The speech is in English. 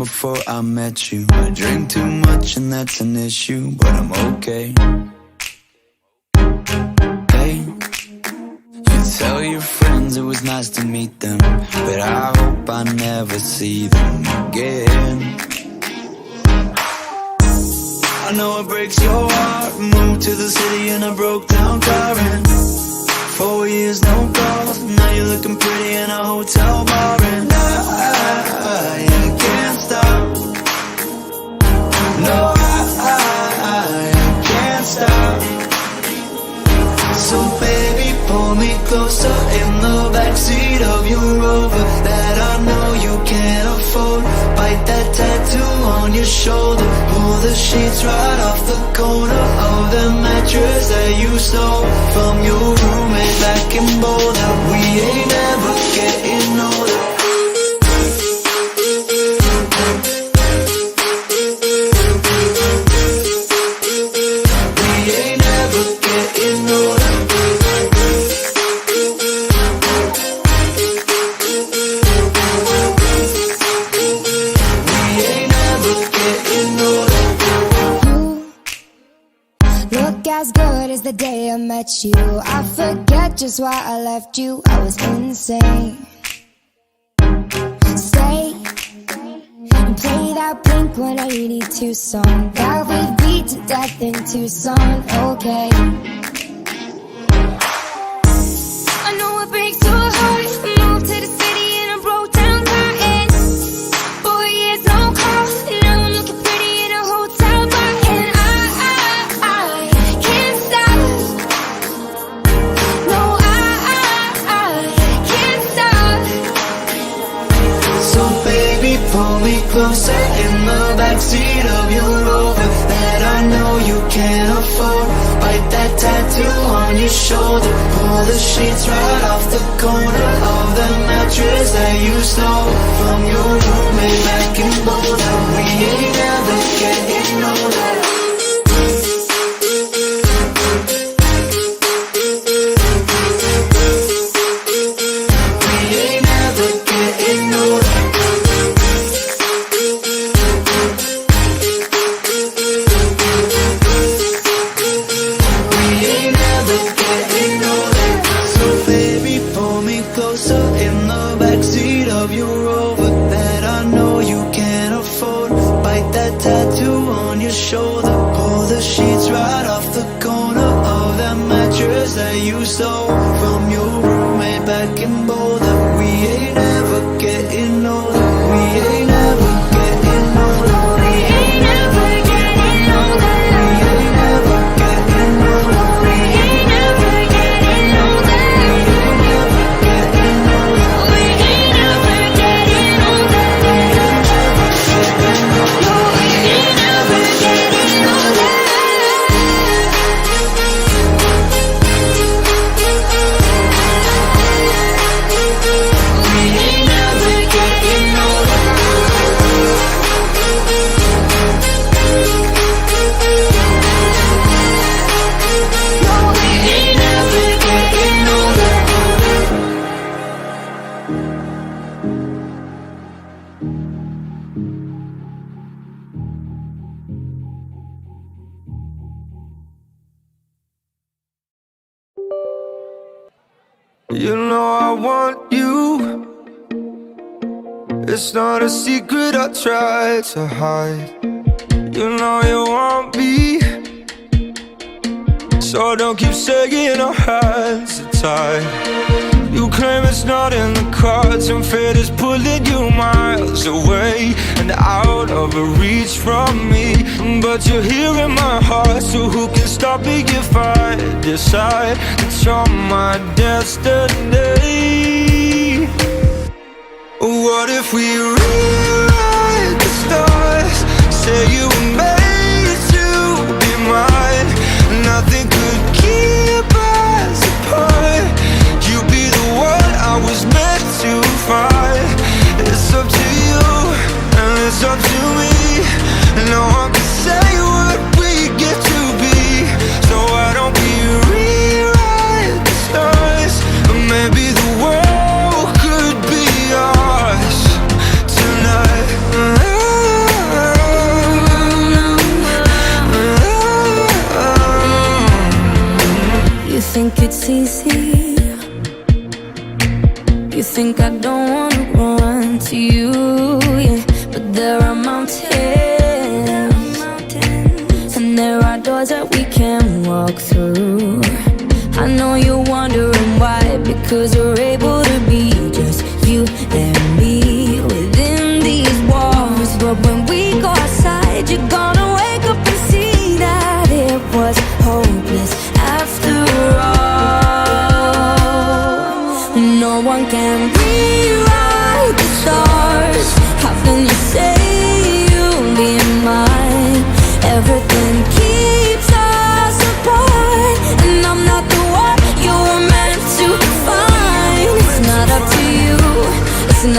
before I met you. I drink too much and that's an issue, but I'm okay. Hey, you tell your friends it was nice to meet them, but I hope I never see them again. I know it breaks your heart. Moved to the city in a broke down car, and 4 years no calls. Now you're looking pretty in a hotel bar, and I can't stop. No, I can't stop. So baby, pull me closer in the backseat of your Rover that I know you can't afford. Bite that tattoo on your shoulder. Pull the sheets right off the corner of the mattress that you stole from your roommate back in Boulder. We ain't ever getting older. We ain't ever getting older. As good as the day I met you, I forget just why I left you. I was insane. Stay and play that Blink-182 song that we beat to death in Tucson. Okay, I know it breaks your heart. Moved to the city in a broke down car, and 4 years no call. Now I'm looking pretty in a hotel bar, and I can't stop. No, I can't stop. So baby, pull me closer in the backseat of your Rover that I know you can't afford. Bite that tattoo on your shoulder. Pull the sheets right off the corner of the mattress that you stole from your roommate back in Boulder. We ain't ever getting older. We ain't ever getting older. In the backseat of your Rover that I know you can't afford. Bite that tattoo on your shoulder. Pull the sheets right off the corner of that mattress that you stole from your roommate back in Boulder. We ain't ever getting older. We ain't ever getting older. We ain't ever getting older. We ain't ever getting older. We ain't ever getting older. You know I want you. It's not a secret I try to hide. You know you want me, so don't keep saying our hands are tied. You claim it's not in the cards, and fate is pulling you miles away and out of reach from me. But you're here in my heart, so who can stop me if I decide that you're my destiny? What if we rewrite the stars? Say you were made to be mine. Nothing could keep us apart. You be the one I was meant to find. It's up to you and it's up to me. No one can say what we get to be. So why don't we rewrite the stars? Maybe the world could be ours tonight. it's easy. You think I don't wanna run to you, yeah, but there are mountains, and there are doors that we can walk through. I know you're wondering why, because we're able to be just you and me within these walls. But when we go outside, you're gonna wake up and see that it was hopeless after all. No one can rewrite the stars. How can you say you'll be mine? Everything keeps